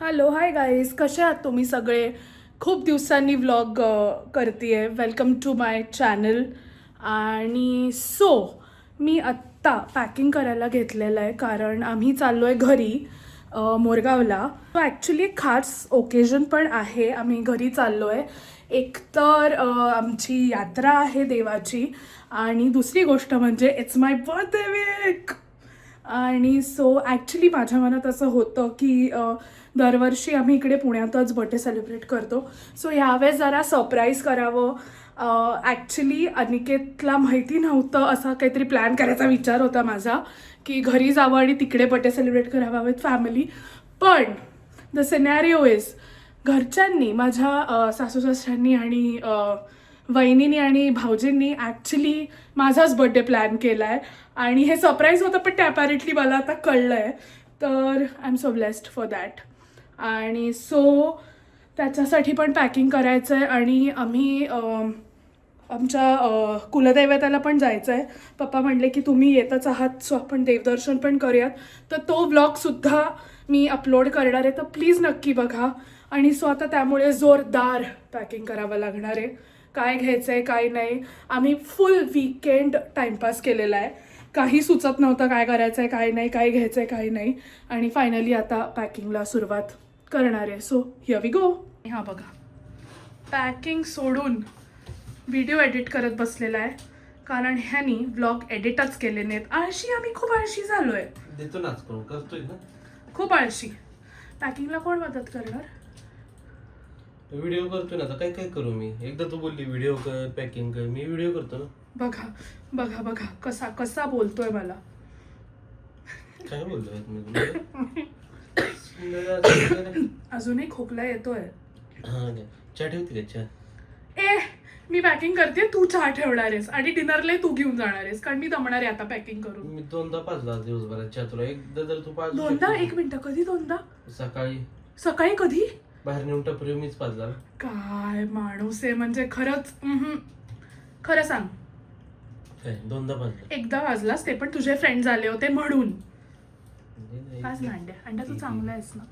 Hello hi guys, कसे आहात तुम्ही सगळे? खूप दिवसांनी व्लॉग करते. Welcome to my channel. आणि मी आत्ता पॅकिंग करायला घेतलेलं आहे कारण आम्ही चाललो आहे घरी मोरगावला. तो ॲक्च्युली खास ओकेजन पण आहे. आम्ही घरी चाललो आहे. एक तर आमची यात्रा आहे देवाची, आणि दुसरी गोष्ट म्हणजे इट्स माय बर्थडे वीक. आणि ॲक्च्युली माझ्या मनात असं होतं की दरवर्षी आम्ही इकडे पुण्यातच बर्थडे सेलिब्रेट करतो. ह्यावेळेस जरा सरप्राईज करावं. ॲक्च्युली अनिकेतला माहिती नव्हतं, असा काहीतरी प्लॅन करायचा विचार होता माझा की घरी जावं आणि तिकडे बर्थडे सेलिब्रेट करावा विथ फॅमिली. पण द सिनॅरिओ इज, घरच्यांनी माझ्या सासू सासऱ्यांनी आणि वहिनीनी आणि भाऊजींनी ॲक्च्युली माझाच बर्थडे प्लॅन केला आहे. आणि हे सरप्राईज होतं, पण ते अपॅरेंटली मला आता कळलं आहे. तर I am so blessed for that. आणि त्याच्यासाठी पण पॅकिंग करायचं आहे. आणि आम्ही आमच्या कुलदैवताला पण जायचं आहे. पप्पा म्हणले की तुम्ही येतच आहात, सो आपण देवदर्शन पण करूयात. तर तो व्लॉगसुद्धा मी अपलोड करणार आहे, तर प्लीज नक्की बघा. आणि आता त्यामुळे जोरदार पॅकिंग करावं लागणार आहे. काय घ्यायचं आहे काय नाही. आम्ही फुल वीकेंड टाईमपास केलेला आहे. काही सुचत नव्हतं काय करायचं आहे काय नाही, काय घ्यायचं आहे काय नाही. आणि फायनली आता पॅकिंगला सुरुवात करणार आहे. Here we go. हा बघा, पॅकिंग सोडून व्हिडिओ एडिट करत बसलेला आहे कारण ह्यानी व्लॉग एडिटच केले नाहीत. आम्ही खूप आळशी झालो आहे. देतो नाच करून करतोय ना, खूप आळशी. पॅकिंगला कोण मदत करणार? व्हिडिओ करतोय ना. आता काय काय करू मी? एकदा तू बोलली व्हिडिओ कर, पॅकिंग कर, मी व्हिडिओ करतो ना. बघा बघा बघा कसा कसा बोलतोय मला. काय बोलतोय मी? अजूनही खोकला येतोय. हा, चहा ठेवते का? चहा मी पॅकिंग करते, तू चहा ठेवणार आहेस आणि डिनरला तू घेऊन जाणार आहेस कारण मी दमणार आहे आता पॅकिंग करून. मी दोनदा पाजला दिवसभरात चहा. तुला एकदा जर तू पाज. दोनदा? एक मिनिट, कधी दोनदा? सकाळी. सकाळी कधी? बाहेर नेऊन टपरी मीच पाजला. काय माणूस आहे म्हणजे खरंच. खरं सांग. काय दोनदा पाजला? एकदा वाजलास, ते पण तुझे फ्रेंड झाले होते म्हणून. आज ना अंड्या तू चांगला आहेस ना.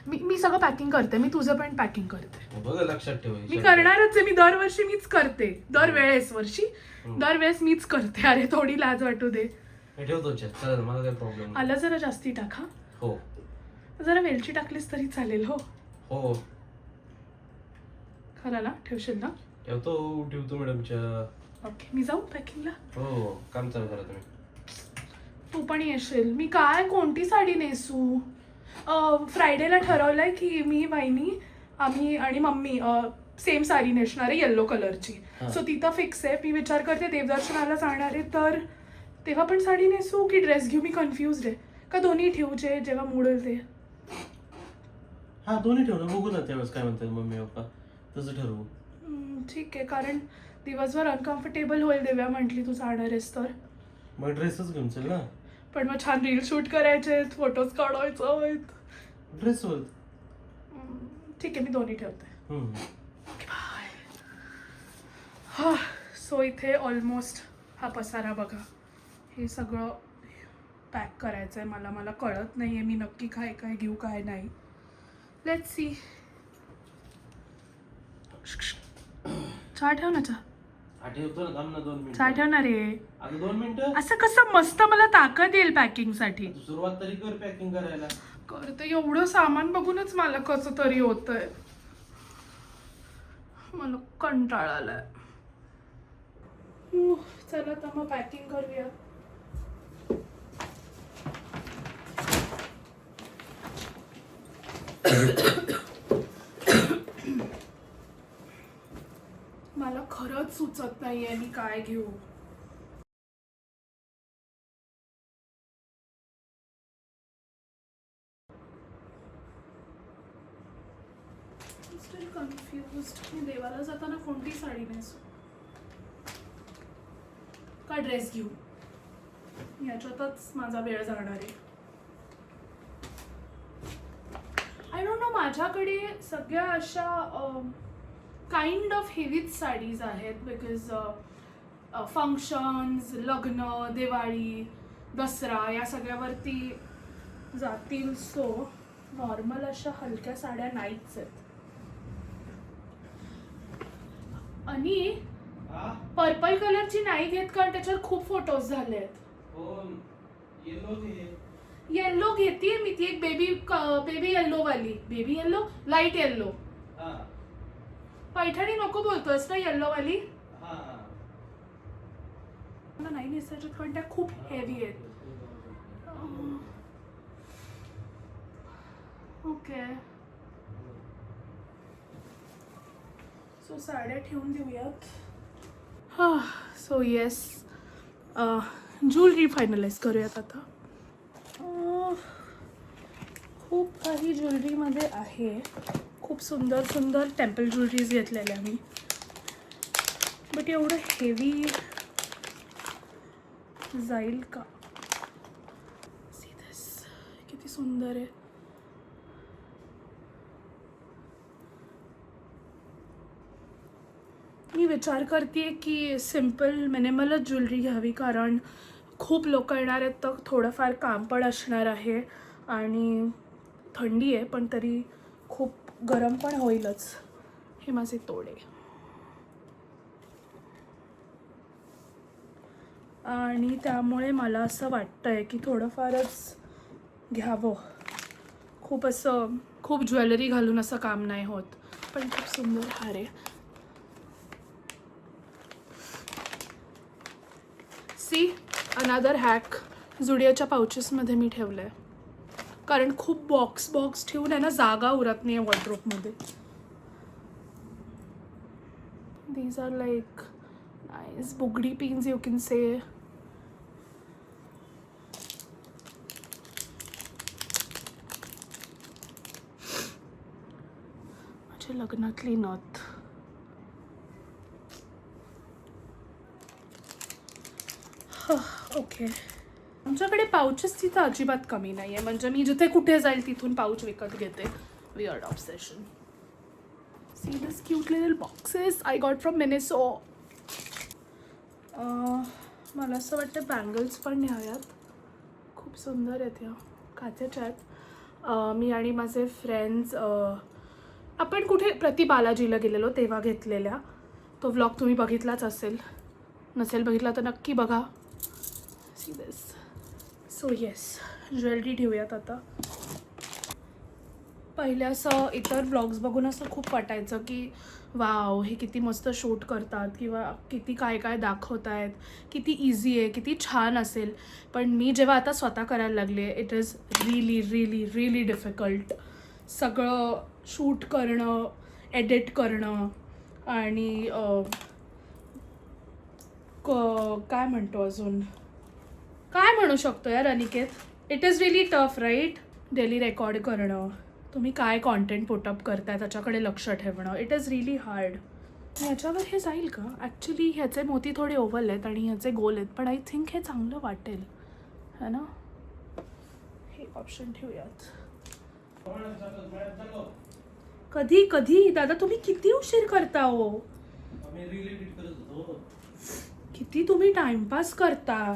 मी सगळं पॅकिंग करते. मी तुझं पण पॅकिंग करते. बघ लक्षात ठेव. मी करणारच आहे. मी दरवर्षी मीच करते. दरवेळेस मीच करते. अरे थोडी लाज वाटू दे. ठेवतो चहा. चालेल, मला काय प्रॉब्लेम. आलं जरा जास्ती टाका. हो. जरा वेलची टाकलीस तरी चालेल. हो हो, खरं ना? ठेवशील ना? ठेवतो मॅडमच्या. ओके, मी जाऊ पॅकिंगला? हो, काम चालू करा तुम्ही. तू पण येशील? मी काय कोणती साडी नेसू? फ्रायडेला ठरवलंय की मी, वहिनी, आम्ही आणि मम्मी सेम साडी नेसणार आहे, येल्लो कलरची. सो तिथं फिक्स आहे. मी विचार करते देवदर्शनाला जाणार आहे, तर तेव्हा पण साडी नेसू की ड्रेस घेऊ? मी कन्फ्युज आहे. का दोन्ही ठेवूचे जेव्हा मूड होईल ते? हा, दोन्ही ठेव ना. बघू ना त्यावेळेस काय म्हणतात मम्मी पप्पा, तसं ठरवू. ठीक आहे, कारण दिवसभर अनकम्फर्टेबल होईल देव्या म्हटली तू जाणार आहेस तर. मग ड्रेसच घेऊन चल ना. पण मग छान रील शूट करायचे आहेत, फोटोज काढायचे आहेत. ड्रेसवर. ठीक आहे, मी दोन्ही ठेवते. बाय. इथे ऑलमोस्ट हा पसारा बघा. हे सगळं पॅक करायचं आहे मला कळत नाही आहे मी नक्की काय काय घेऊ काय नाही. Let's see. चहा ठेव ना. ठेवतो ना, थांब ना 2 मिनिटं. चहा ठेवणार रे. आता 2 मिनिटं. असं कसं? मस्त मला ताकद येईल पॅकिंग साठी. सुरुवात तरी कर पॅकिंग करायला. करते. एवढं सामान बघूनच मला कसं तरी होतंय. मला कंटाळा आलाय. चला तर मग पॅकिंग करूया. मला खरंच सुचत नाहीये मी काय घेऊ. कन्फ्युज्ड. मी देवाला जाताना कोणती साडी नेसू का ड्रेस घेऊ? याच्यातच माझा वेळ जाणार आहे. I don't know. माझ्याकडे सगळ्या अशा काइंड ऑफ हेवीच साडीज आहेत बिकॉज फंक्शन्स, लग्न, दिवाळी, दसरा या सगळ्यावरती जातील. नॉर्मल अशा हलक्या साड्या नाहीच आहेत. आणि हा पर्पल कलरची नाही घेत कारण त्याच्यावर खूप फोटोज झाले आहेत. येलो घे. येल्लो घेतीये मी, ती एक बेबी येल्लो वाली, बेबी येल्लो, लाईट येल्लो. हा पैठणी नको बोलतोयस ना, येल्लो वाली हा मला नाही नेसायच्यात कारण त्या खूप हेवी आहेत. ओके, सो साड्या ठेवून देऊयात. हा, सो येस, ज्वेलरी फायनलाइज करूयात आता. खूप काही ज्वेलरीमध्ये आहे, खूप सुंदर सुंदर टेम्पल ज्वेलरीज घेतलेल्या मी, बट एवढं हेवी जाईल का? See this, किती सुंदर आहे. मी विचार करते की सिम्पल मिनिमलच ज्वेलरी घ्यावी, कारण खूप लोक येणार आहेत तर थोडंफार काम पण असणार आहे आणि थंडी आहे पण तरी खूप गरम पण होईलच. हे माझे तोडे. आणि त्यामुळे मला असं वाटतं आहे की थोडंफारच घ्यावं. खूप ज्वेलरी घालून असं काम नाही होत. पण खूप सुंदर हार आहे. सी, अनादर हॅक जुडिओच्या पाउचेसमध्ये मी ठेवलं आहे, कारण खूप बॉक्स ठेवून आहे ना, जागा उरत नाही आहे वॉर्डरोबमध्ये. दीज आर लाईक नाईस बुगडी पिन्स, यू कॅन से. माझ्या लग्नातली नथ. ओके, आमच्याकडे पाउचेस तिथं अजिबात कमी नाही आहे. म्हणजे मी जिथे कुठे जाईल तिथून पाउच विकत घेते. Weird obsession. See this cute little boxes I got from Miniso. मला असं वाटतं बँगल्स पण न्याव्यात. खूप सुंदर आहेत ह्या, काचेच्या आहेत. मी आणि माझे फ्रेंड्स आपण कुठे प्रति बालाजीला गेलेलो तेव्हा घेतलेल्या. तो व्लॉग तुम्ही बघितलाच असेल, नसेल बघितला तर नक्की बघा. See this. So yes, jewellery ठेवूयात आता. पहिले असं इतर व्लॉग्स बघून असं खूप वाटायचं की वाव, हे किती मस्त शूट करतात किंवा किती काय काय दाखवत आहेत, किती इझी आहे, किती छान असेल. पण मी जेव्हा आता स्वतः करायला लागले, it is really really really difficult. सगळं शूट करणं, एडिट करणं आणि काय म्हणतो अजून, काय म्हणू शकतो यार Aniket, it is really tough right. Daily record करणं, तुम्ही काय कॉन्टेंट पुटअप करताय त्याच्याकडे लक्ष ठेवणं, इट इज रिअली हार्ड. ह्याच्यावर हे जाईल का? ॲक्च्युली ह्याचे मोती थोडे ओव्हल आहेत आणि ह्याचे गोल आहेत, पण आय थिंक हे चांगलं वाटेल, है ना. हे ऑप्शन ठेवूयात. कधी कधी दादा तुम्ही किती उशीर करता हो, किती तुम्ही टाइमपास करता.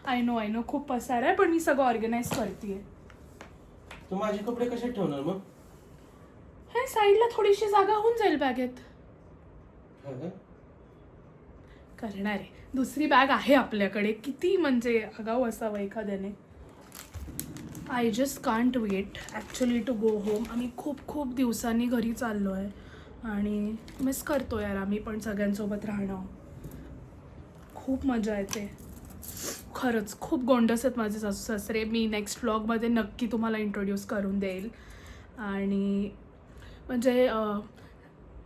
आय नो खूप पसार आहे, पण मी सगळं ऑर्गनाईज करते. तू माझे कपडे कसे ठेवणार मग? हे साईडला थोडीशी जागा होऊन जाईल बॅगेत. करणार आहे, दुसरी बॅग आहे आपल्याकडे. किती म्हणजे आगाऊ असावं एखाद्याने. I just can't wait actually to go home. आम्ही खूप दिवसांनी घरी चाललो आहे आणि मिस करतो यार आम्ही पण सगळ्यांसोबत राहणं. खूप मजा येते खरंच. खूप गोंडस आहेत माझे सासू सासरे. मी नेक्स्ट व्लॉगमध्ये नक्की तुम्हाला इंट्रोड्यूस करून देईल. आणि म्हणजे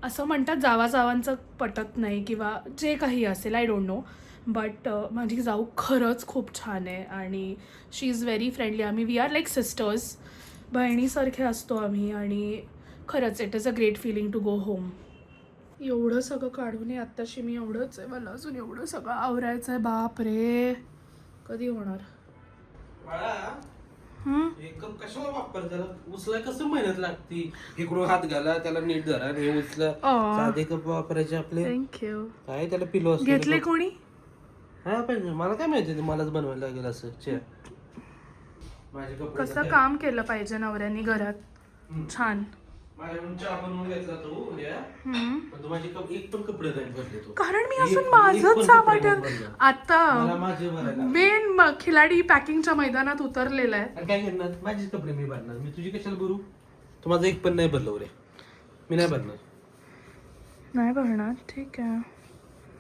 असं म्हणतात जावांचं पटत नाही किंवा जे काही असेल, आय डोंट नो, बट माझी जाऊ खरंच खूप छान आहे आणि शी इज व्हेरी फ्रेंडली. आम्ही वी आर लाईक सिस्टर्स, बहिणीसारखे असतो आम्ही. आणि खरंच it is a great feeling to go home. एवढं सगळं काढून आत्ताशी मी एवढंच आहे, मला अजून एवढं सगळं आवरायचं आहे. बाप रे, कधी होणार. कप कशाला वापर, त्याला उचला कसं मेहनत लागती. इकडून हात घाला, त्याला नीट धरा आणि उचला. साधे कप वापरायचे आपले. थँक्यू. काय त्याला पिलो घेतले कोणी? हा पाहिजे मला काय माहिती, मलाच बनवायला लागेल असं चेअर. माझे कपडे कसं काम केलं पाहिजे नवऱ्याने घरात. छान. माझ्याकडून चहा बनवून घेतला तो उद्या, पण तू माझे एक पण कपडे नाही भरले तू. कारण मी एक- अजून एक माझंच पण कपडे सामान नाही भरले. मला आता माझे भरायला. मेन खिलाडी पॅकिंगच्या मैदानात उतरलेला आहे. आणि काय करणार, माझेच कपडे मी भरणार, मी तुझी कशाला भरू. तू माझं एक पण नाही भरलं रे, मी नाही भरणार. नाही भरणार, ठीक आहे.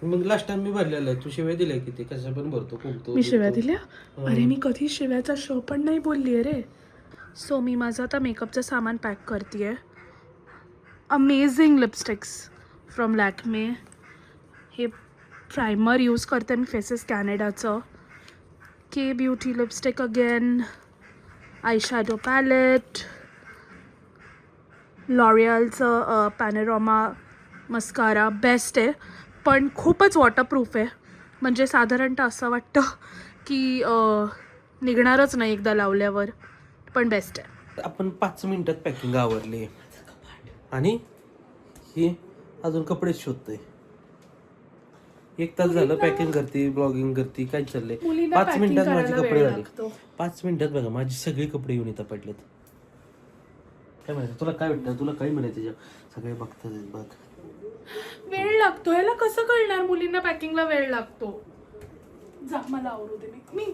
मग लास्ट टाइम मी भरलेलं आहे, तू शिवाय दिलाय किती, कशा पण भरतो खूप. मी शिव्या दिल्या? अरे मी कधी शिव्याचा शो पण नाही बोलली रे. सो मी माझं आता मेकअपचं सामान पॅक करते. Amazing lipsticks from Lakme. हे प्रायमर यूज करते मी फेसेस कॅनेडाचं. Kay Beauty lipstick again. Eye shadow palette. लॉरियलचं पॅनोरामा मस्कारा बेस्ट आहे, पण खूपच वॉटरप्रूफ आहे. म्हणजे साधारणतः असं वाटतं की निघणारच नाही एकदा लावल्यावर, पण बेस्ट आहे. आपण 5 मिनिटात पॅकिंग आवरली आणि ही अजून कपडेच शोधतोय. 1 तास झालं पॅकिंग करते, ब्लॉगिंग करते, काय चाललंय. 5 मिनिटात माझे कपडे झाले. 5 मिनिटात बघा माझे सगळे कपडे येऊन इथं पडलेत. काय म्हणायचं तुला, काय वाटतं तुला, काय म्हणायचं, सगळे बघतात बघ. वेळ लागतो ह्याला, कसं कळणार मुलींना पॅकिंगला वेळ लागतो. जा मला आवरू दे. मी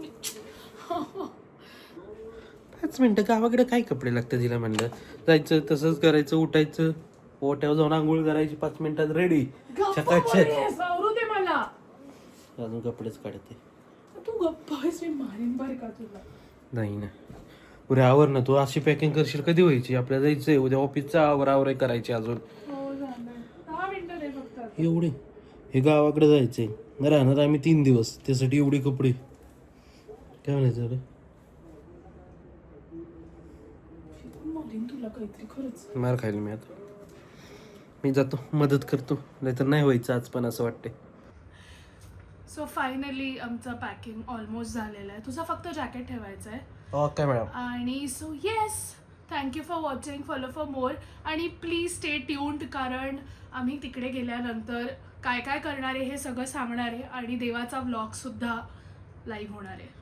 5 मिनिटं गावाकडे काय कपडे लागतात तिला म्हणलं. जायचं तसंच करायचं, उठायचं, ओट्यावर जाऊन आंघोळ करायची, 5 मिनिटात रेडी. सकाळचं आवरू दे मला. अजून कपडेच काढते. तू गप्प आहेस, मी मारेन बरं का तुला. नाही ना, उद्या आवर ना तू. अशी पॅकिंग करशील कधी व्हायची. आपल्याला जायचंय उद्या ऑफिसचा आवर करायची अजून. हो झालं, 10 मिनिटं दे फक्त. एवढे हे गावाकडे जायचंय, राहणार आम्ही 3 दिवस, त्यासाठी एवढे कपडे. काय म्हणायचं रे, तुला काहीतरी खरंच. मार खायला मी आता. मी जातो, मदत करतो, नाहीतर नाही व्हायचं आज पण असं वाटते. सो फायनली आमचं पॅकिंग ऑलमोस्ट झालेलं आहे. तुझा फक्त जॅकेट ठेवायचं आहे. Okay madam. आणि so yes, thank you for watching. Follow for more. आणि प्लीज स्टे ट्यून्ड, कारण आम्ही तिकडे गेल्यानंतर काय काय करणार आहे हे सगळं सांगणार आहे. आणि देवाचा व्लॉगसुद्धा लाईव्ह होणार आहे.